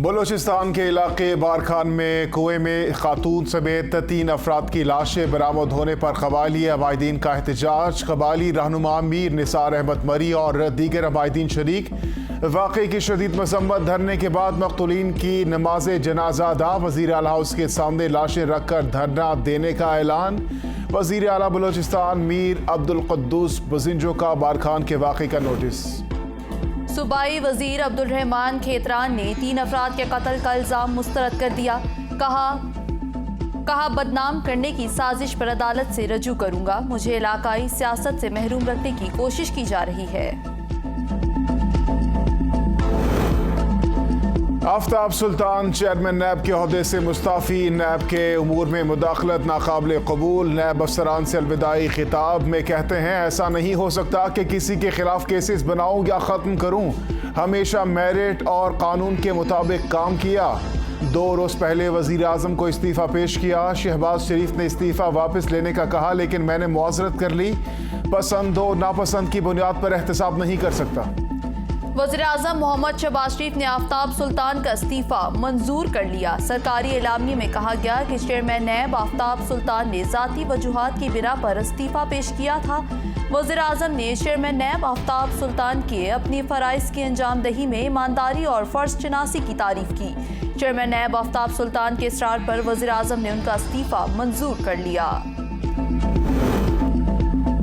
बलूचिस्तान के इलाके बारखान में कुएं में खातून समेत 3 अफराद की लाशें बरामद होने पर कबायली अबायदीन का एहतजाज। कबायली रहनुमा मीर निसार अहमद मरी और दीगर अबायदीन शरीक। वाक़े की शदीद मसम्मत। धरने के बाद मक़तूलीन की नमाज जनाजा अदा। वज़ीर आला हाउस के सामने लाशें रखकर धरना देने का ऐलान। वज़ीर आला बलूचिस्तान मीर अब्दुल क़ुद्दूस बज़िंजो का बारखान के वाक़े का नोटिस। सूबाई वजीर अब्दुल रहमान खेतरान ने 3 अफराद के कत्ल का इल्ज़ाम मुस्तरद कर दिया। कहा बदनाम करने की साजिश पर अदालत से रजू करूंगा। मुझे इलाकाई सियासत से महरूम रखने की कोशिश की जा रही है। आफ्ताब सुल्तान चेयरमैन नैब के ओहदे से मुस्ताफ़ी। नैब के उमूर में मुदाखलत नाकाबिल कबूल। नैब अफसरान से अलविदाई खिताब में कहते हैं, ऐसा नहीं हो सकता कि किसी के खिलाफ केसेस बनाऊं या ख़त्म करूं। हमेशा मेरिट और कानून के मुताबिक काम किया। 2 रोज़ पहले वज़ीर आज़म को इस्तीफ़ा पेश किया। शहबाज शरीफ ने इस्तीफ़ा वापस लेने का कहा, लेकिन मैंने मुआज़रत कर ली। पसंद हो नापसंद की बुनियाद पर एहतसाब नहीं कर सकता। वज़ीर आज़म मोहम्मद शहबाज शरीफ ने आफ्ताब सुल्तान का इस्तीफ़ा मंजूर कर लिया। सरकारी एलामिये में कहा गया कि चेयरमैन नैब आफ्ताब सुल्तान ने ज़ाती वजूहात की बिना पर इस्तीफ़ा पेश किया था। वज़ीर आज़म ने चेयरमैन नैब आफ्ताब सुल्तान के अपनी फ़राइज़ की अंजाम दही में ईमानदारी और फ़र्ज़ शनासी की तारीफ़ की। चेयरमैन नैब आफ्ताब सुल्तान के इसरार पर वज़ीर आज़म ने उनका इस्तीफ़ा मंजूर कर लिया।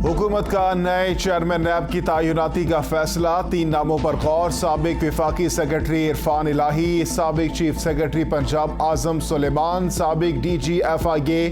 हुकूमत का नए चेयरमैन नैब की तैनाती का फैसला। 3 नामों पर गौर। साबिक विफाकी सेक्रेटरी इरफान इलाही, साबिक चीफ सेक्रेटरी पंजाब आजम सुलेमान, साबिक DG FIA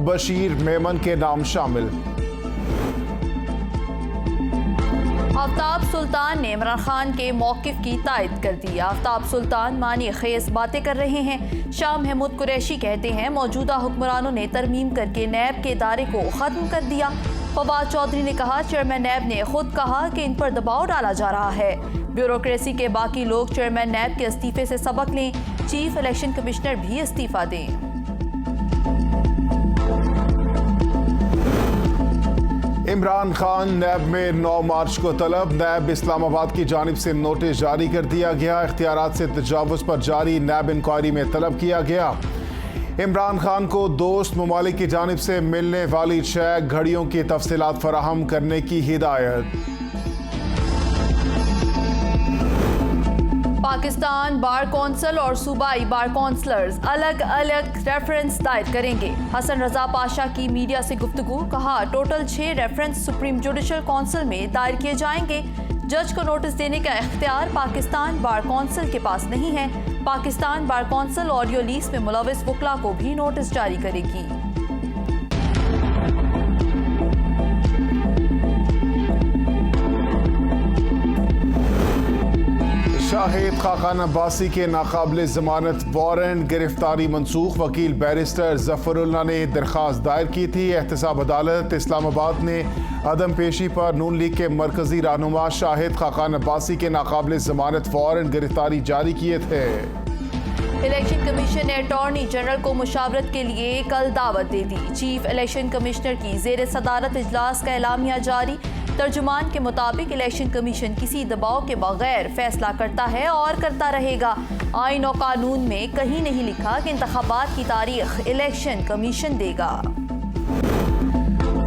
बशीर मेमन के नाम शामिल। आफ्ताब सुल्तान ने इमरान खान के मौक़िफ़ की तायद कर दी। आफ्ताब सुल्तान मानी खेज़ बातें कर रहे हैं। शाह महमूद कुरैशी कहते हैं, मौजूदा हुक्मरानों ने तरमीम करके नैब के इदारे को ख़त्म कर दिया। फवाद चौधरी ने कहा, चेयरमैन नैब ने खुद कहा कि इन पर दबाव डाला जा रहा है। ब्यूरोक्रेसी के बाकी लोग चेयरमैन नैब के इस्तीफे से सबक लें। चीफ इलेक्शन कमिश्नर भी इस्तीफा दें। इमरान खान नैब में 9 मार्च को तलब। नैब इस्लामाबाद की जानिब से नोटिस जारी कर दिया गया। इख्तियारात से तजावुज़ पर जारी नैब इंक्वायरी में तलब किया गया। इमरान खान को दोस्त ममालिक की जानिब से मिलने वाली चेक घड़ियों की तफसीलात फराहम करने की हिदायत। पाकिस्तान बार कौंसिल और सूबाई बार कौंसलर्स अलग अलग रेफरेंस दायर करेंगे। हसन रजा पाशा की मीडिया से गुफ्तगू। कहा, total 6 reference supreme judicial council में दायर किए जाएंगे। जज को नोटिस देने का इख्तियार पाकिस्तान बार कौंसिल के पास नहीं है। Pakistan bar council audio leaks में मुलविस वकला को भी नोटिस जारी करेगी। शाहिद खाकान अब्बासी के नाकाबिल जमानत वारंट गिरफ्तारी मनसूख। वकील बैरिस्टर जफरुल्लाह ने दरख्वास्त दायर की थी। एहतसाब अदालत इस्लामाबाद ने अदम पेशी पर नून लीग के मरकजी रहनुमा शाहिद खाकान अब्बासी के नाकाबिल जमानत वारंट गिरफ्तारी जारी किए थे। इलेक्शन कमीशन ने अटॉर्नी जनरल को मुशावरत के लिए कल दावत दे दी। चीफ इलेक्शन कमिश्नर की जेर सदारत इजलास का एलामिया जारी। तर्जुमान के मुताबिक इलेक्शन कमीशन किसी दबाव के बगैर फैसला करता है और करता रहेगा। आईन और कानून में कहीं नहीं लिखा कि इंतखाबात की तारीख इलेक्शन कमीशन देगा।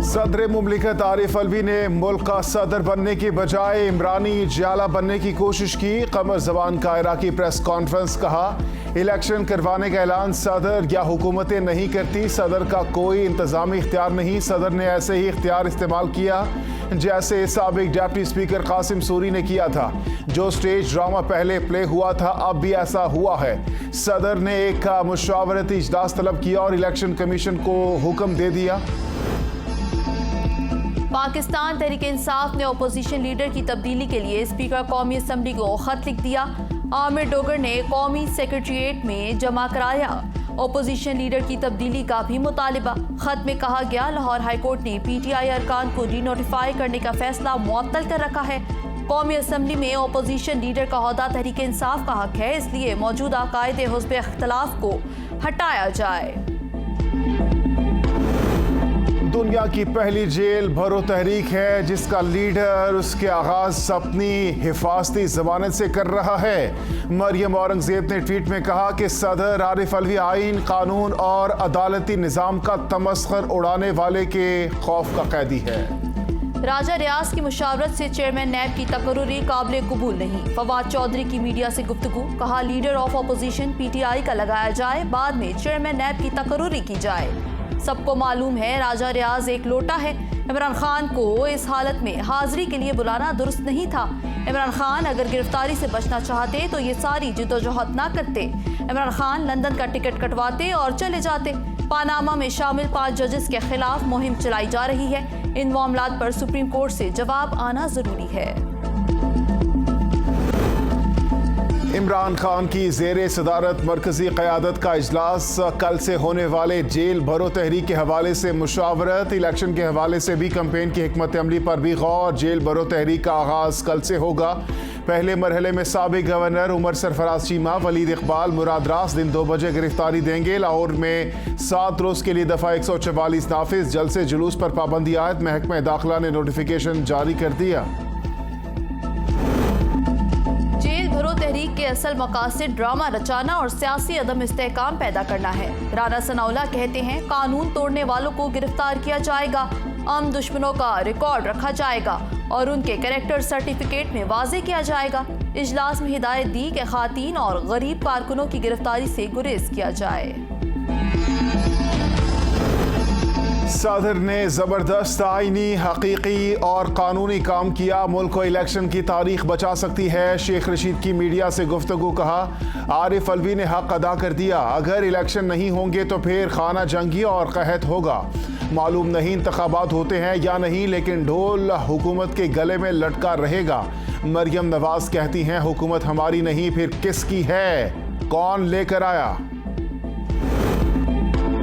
सदर मुमलिकत आरिफ अलवी ने मुल्क का सदर बनने की बजाय इमरानी जाला बनने की कोशिश की। कमर जबान का इराकी प्रेस कॉन्फ्रेंस। कहा, इलेक्शन करवाने का ऐलान सदर या हुकूमतें नहीं करती। सदर का कोई इंतजामी इख्तियार नहीं। सदर ने ऐसे ही इख्तियार इस्तेमाल किया जैसे साबिक डिप्टी स्पीकर कासिम सूरी ने किया था। जो स्टेज ड्रामा पहले प्ले हुआ था, अब भी ऐसा हुआ है। सदर ने एक मुशावरती इजलास तलब किया और इलेक्शन कमीशन को हुक्म दे दिया। पाकिस्तान तहरीक इंसाफ ने अपोजिशन लीडर की तब्दीली के लिए स्पीकर कौमी असम्बली को खत लिख दिया। आमिर डोगर ने कौमी सेक्रेटरीट में जमा कराया अपोजिशन लीडर की तब्दीली का भी मुतालिबा। खत में कहा गया, लाहौर हाईकोर्ट ने PTI अरकान को डी-नोटिफाई करने का फैसला मुअत्तल कर रखा है। कौमी असम्बली में अपोजिशन लीडर का ओहदा तहरीक इंसाफ का हक है, इसलिए मौजूदा कायदे हुस्ब इख्तिलाफ को हटाया जाए। दुनिया की पहली जेल भरो तहरीक है जिसका लीडर उसके आगाज अपनी हिफाजती जमानत से कर रहा है। मरियम औरंगजेब ने ट्वीट में कहा कि सदर आरिफ अलवी आइन, कानून और अदालती निज़ाम का तमस्खर उड़ाने वाले के खौफ का कैदी है। राजा रियाज की मुशावरत से चेयरमैन नैब की तकर्रुरी काबिल कबूल नहीं। फवाद चौधरी की मीडिया से गुफ्तगू, कहा लीडर ऑफ अपोजिशन PTI का लगाया जाए, बाद में चेयरमैन नैब की तकर्रुरी की जाए। सबको मालूम है राजा रियाज एक लोटा है। इमरान खान को इस हालत में हाजिरी के लिए बुलाना दुरुस्त नहीं था। इमरान खान अगर गिरफ्तारी से बचना चाहते तो ये सारी जिद्दोजहद ना करते। इमरान खान लंदन का टिकट कटवाते और चले जाते। पानामा में शामिल 5 जजेस के खिलाफ मुहिम चलाई जा रही है। इन मामलात पर सुप्रीम कोर्ट से जवाब आना जरूरी है। इमरान खान की ज़ेरे सदारत मरकजी क़यादत का इजलास, कल से होने वाले जेल भरो तहरीक के हवाले से मुशावरत, इलेक्शन के हवाले से भी कैंपेन की हिकमत अमली पर भी गौर। जेल भरो तहरीक का आगाज़ कल से होगा। पहले मरहले में साबिक गवर्नर उमर सरफराज चीमा, वलीद इकबाल, मुराद रास दिन 2 बजे गिरफ्तारी देंगे। लाहौर में 7 रोज़ के लिए दफ़ा 144 नाफिज। जल से जुलूस पर पाबंदी आयद, महकमा दाखिला ने नोटिफिकेशन जारी कर दिया। तहरीक के असल मकासद ड्रामा रचाना और सियासी अदम इस्तेहकाम पैदा करना है। राना सनाउल्लाह कहते हैं कानून तोड़ने वालों को गिरफ्तार किया जाएगा, आम दुश्मनों का रिकॉर्ड रखा जाएगा और उनके कैरेक्टर सर्टिफिकेट में वाजे किया जाएगा। इजलास में हिदायत दी कि खातीन और गरीब कारकुनों की गिरफ्तारी से गुरेज किया जाए। सदर ने जबरदस्त आईनी, हकीकी और कानूनी काम किया। मुल्क को इलेक्शन की तारीख बचा सकती है। शेख रशीद की मीडिया से गुफ्तगू, कहा आरिफ अलवी ने हक अदा कर दिया। अगर इलेक्शन नहीं होंगे तो फिर खाना जंगी और कहत होगा। मालूम नहीं इंतखाबात होते हैं या नहीं, लेकिन ढोल हुकूमत के गले में लटका रहेगा। मरियम नवाज कहती हैं हुकूमत हमारी नहीं फिर किसकी है, कौन लेकर आया।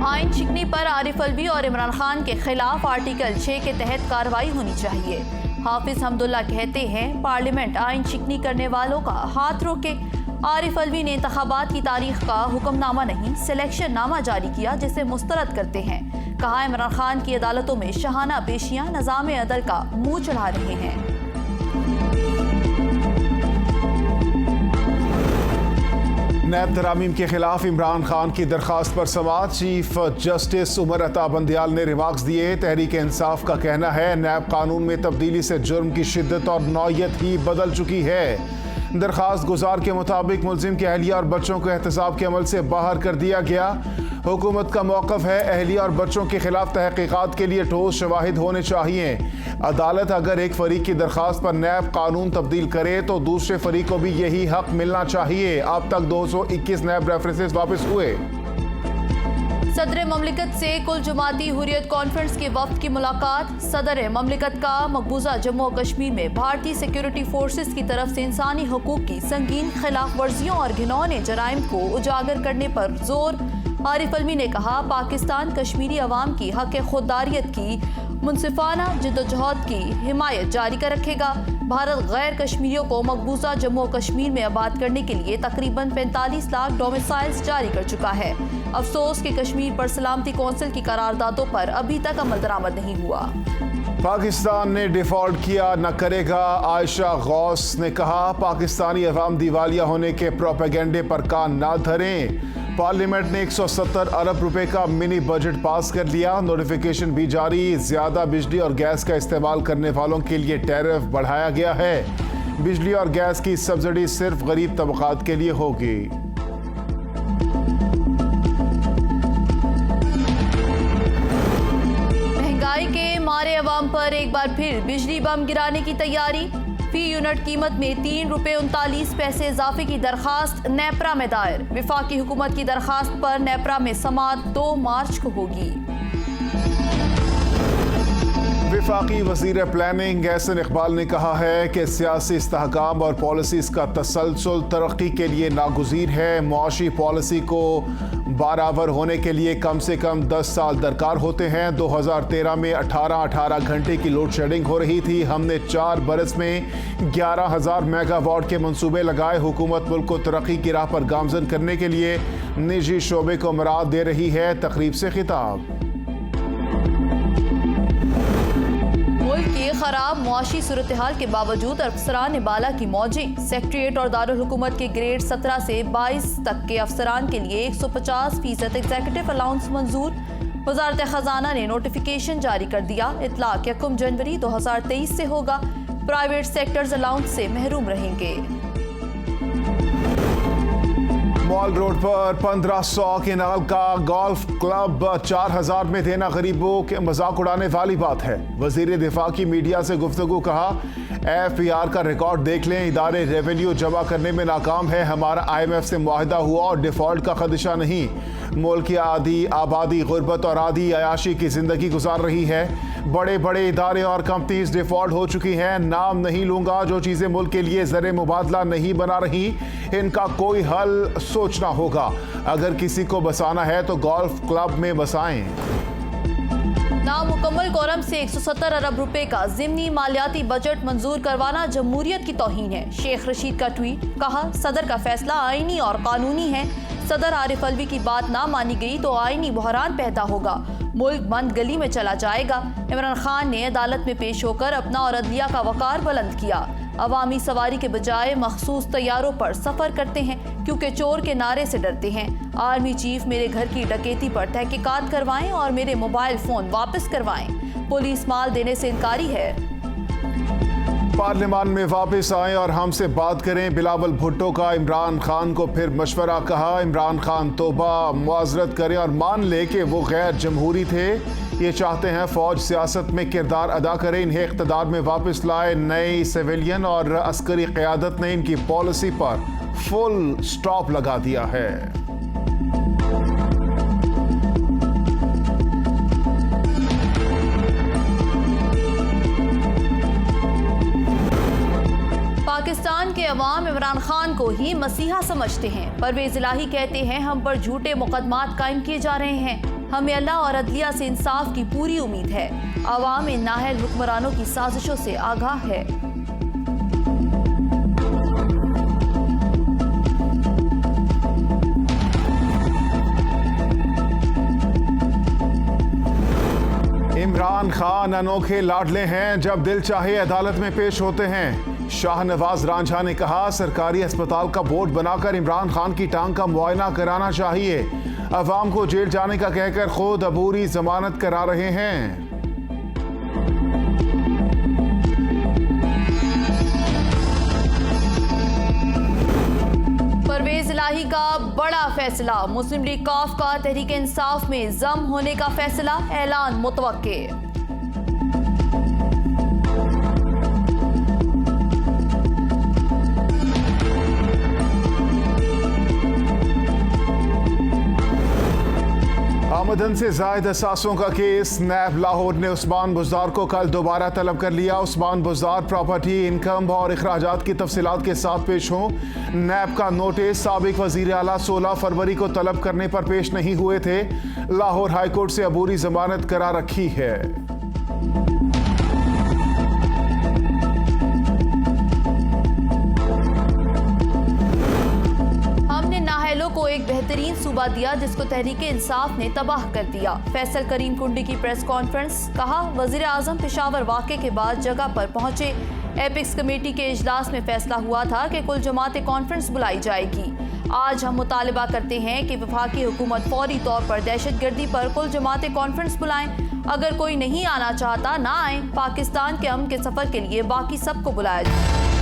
आइन शिकनी पर आरिफ अलवी और इमरान खान के खिलाफ आर्टिकल 6 के तहत कार्रवाई होनी चाहिए। हाफिज हमदुल्ला कहते हैं पार्लियामेंट आइन शिकनी करने वालों का हाथ रोके। आरिफ अलवी ने इंतखाबात की तारीख का हुक्मनामा नहीं, सिलेक्शन नामा जारी किया जिसे मुस्तरद करते हैं। कहा इमरान खान की अदालतों में शहाना पेशियां निज़ाम अदल का मुंह चढ़ा रहे हैं। नैब तरामीम के खिलाफ इमरान खान की दरखास्त पर समाअत, चीफ जस्टिस उमर अता बंदियाल ने रिमार्क्स दिए। तहरीक इंसाफ का कहना है नैब कानून में तब्दीली से जुर्म की शिद्दत और नौयत ही बदल चुकी है। दरखास्त गुजार के मुताबिक मुलजिम के अहलिया और बच्चों को एहतसाब के अमल से बाहर कर दिया गया। हुकूमत का मौक़िफ़ है अहलिया और बच्चों के खिलाफ तहक़ीक़ात के लिए ठोस शवाहिद होने चाहिए। अदालत अगर एक फरीक की दरखास्त पर नैब कानून तब्दील करे तो दूसरे फरीक को भी यही हक मिलना चाहिए। अब तक 221 नैब रेफरेंसेस वापस हुए। सदर ममलिकत से कुल जमाती हुर्रियत कॉन्फ्रेंस के वफ्द की मुलाकात। सदर ममलिकत का मकबूजा जम्मू और कश्मीर में भारतीय सिक्योरिटी फोर्सेस की तरफ से इंसानी हकूक की संगीन खिलाफ वर्जियों और घिनौने जराइम को उजागर करने पर जोर। आरिफ अलवी ने कहा पाकिस्तान कश्मीरी अवाम की हक खुददारियत की मुनसिफाना जिद्दोजहद की हिमायत जारी कर रखेगा। भारत गैर कश्मीरियों को मकबूजा जम्मू और कश्मीर में आबाद करने के लिए तकरीबन 45 लाख डोमिसाइल्स जारी कर चुका है। अफसोस कि कश्मीर पर सलामती कौंसिल की करारदादों पर अभी तक अमल दरामद नहीं हुआ। पाकिस्तान ने डिफॉल्ट किया न करेगा, आयशा गौस ने कहा पाकिस्तानी अवाम दिवालिया होने के प्रोपेगेंडे पर कान ना धरें। पार्लियामेंट ने 170 अरब रुपए का मिनी बजट पास कर लिया। नोटिफिकेशन भी जारी। ज्यादा बिजली और गैस का इस्तेमाल करने वालों के लिए टैरिफ बढ़ाया गया है। बिजली और गैस की सब्सिडी सिर्फ गरीब तबकात के लिए होगी। महंगाई के मारे अवाम पर एक बार फिर बिजली बम गिराने की तैयारी। फी यूनिट कीमत में 3 रुपये 39 पैसे इजाफे की दरखास्त नेपरा में दायर। विफाकी हुकूमत की दरखास्त पर नेपरा में समाअत 2 मार्च को होगी। विफाकी वज़ीर प्लानिंग एहसन इकबाल ने कहा है कि सियासी इस्तेहकाम और पॉलिसीज़ का तसलसल तरक्की के लिए नागुज़ीर है। मुआशी पॉलिसी को बराबर होने के लिए कम से कम 10 साल दरकार होते हैं। 2013 में 18 घंटे की लोड शेडिंग हो रही थी। हमने 4 बरस में 11,000 मेगावाट के मंसूबे लगाए। हुकूमत मुल्क को तरक्की की राह पर गामजन करने के लिए निजी शोबे को मराद दे रही है। तकरीब से खिताब। खराब मुआशी सूरत हाल के बावजूद अफसरान बाला की मौजें। सेक्रेटरीट और दारुल हुकूमत के ग्रेड 17 से 22 तक के अफसरान के लिए 150% एग्जीक्यूटिव अलाउंस मंजूर। वजारत खजाना ने नोटिफिकेशन जारी कर दिया। इतलाक 1 जनवरी 2023 से होगा। प्राइवेट सेक्टर्स अलाउंस से महरूम रहेंगे। मॉल रोड पर 1500 के नाल का गोल्फ क्लब 4000 में देना गरीबों के मजाक उड़ाने वाली बात है। वजीर दिफा की मीडिया से गुफ्तगू। कहा, FPR का रिकॉर्ड देख लें, इदारे रेवेन्यू जमा करने में नाकाम है। हमारा IMF से मुआहदा हुआ और डिफॉल्ट का खदशा नहीं। मुल्क की आधी आबादी गुर्बत और आधी अयाशी की जिंदगी गुजार रही है। बड़े बड़े इदारे और कंपनीज डिफॉल्ट हो चुकी हैं। नाम नहीं लूंगा। जो चीजें मुल्क के लिए ज़र मुबादला नहीं बना रही, इनका कोई हल सोचना होगा। अगर किसी को बसाना है तो गोल्फ क्लब में बसाएं। नामुकम्मल कोरम से 170 अरब रुपए का ज़िमनी मालियाती बजट मंजूर करवाना जमहूरियत की तौहीन है। शेख रशीद का ट्वीट। कहा, सदर का फैसला आईनी और कानूनी है। सदर आरिफ अलवी की बात ना मानी गई तो आईनी बहरान पैदा होगा। मुल्क बंद गली में चला जाएगा। इमरान खान ने अदालत में पेश होकर अपना और अदलिया का वकार बुलंद किया। अवामी सवारी के बजाय मखसूस तैयारों पर सफर करते हैं क्योंकि चोर के नारे से डरते हैं। आर्मी चीफ मेरे घर की डकैती पर तहकीकात करवाएं और मेरे मोबाइल फोन वापस करवाएं। पुलिस माल देने से इनकारी है। पार्लियामान में वापस आएं और हमसे बात करें। बिलावल भुट्टो का इमरान खान को फिर मशवरा। कहा, इमरान खान तौबा मुआजरत करें और मान ले कि वो गैर जमहूरी थे। ये चाहते हैं फौज सियासत में किरदार अदा करे, इन्हें इख्तदार में वापस लाए। नई सिविलियन और अस्करी क़यादत ने इनकी पॉलिसी पर फुल स्टॉप लगा दिया है। पाकिस्तान के अवाम इमरान खान को ही मसीहा समझते हैं। परवेज इलाही कहते हैं, हम पर झूठे मुकदमात कायम किए जा रहे हैं। हमें अल्लाह और अदलिया से इंसाफ की पूरी उम्मीद है। अवाम इन नाअहल हुक्मरानों की साजिशों से आगाह है। इमरान खान अनोखे लाडले हैं, जब दिल चाहे अदालत में पेश होते हैं। शाहनवाज रांझा ने कहा, सरकारी अस्पताल का बोर्ड बनाकर इमरान खान की टांग का मुआयना कराना चाहिए। अवाम को जेल जाने का कहकर खुद अबूरी जमानत करा रहे हैं। परवेज इलाही का बड़ा फैसला। मुस्लिम लीग कॉफ का तहरीक इंसाफ में जम होने का फैसला। ऐलान मुतवक्के। आमदन से जायद असासों का केस। नैब लाहौर ने उस्मान बुज़दार को कल दोबारा तलब कर लिया। उस्मान बुज़दार प्रॉपर्टी, इनकम और अखराजात की तफसीलात के साथ पेश हों। नैब का नोटिस साबिक वज़ीर आला 16 फरवरी को तलब करने पर पेश नहीं हुए थे। लाहौर हाईकोर्ट से अबूरी जमानत करा रखी है। को एक बेहतरीन सूबा दिया जिसको तहरीक इंसाफ ने तबाह कर दिया। फैसल करीम कुंडी की प्रेस कॉन्फ्रेंस। कहा, वजीर आजम पेशावर वाक़े के बाद जगह पर पहुंचे। एपिक्स कमेटी के इजलास में फैसला हुआ था कि कुल जमात कॉन्फ्रेंस बुलाई जाएगी। आज हम मुतालिबा करते हैं कि वफाकी हुकूमत फौरी तौर पर दहशतगर्दी पर कुल जमात कॉन्फ्रेंस बुलाएं। अगर कोई नहीं आना चाहता ना आए। पाकिस्तान के अमन के सफर के लिए बाकी सबको बुलाया जाए।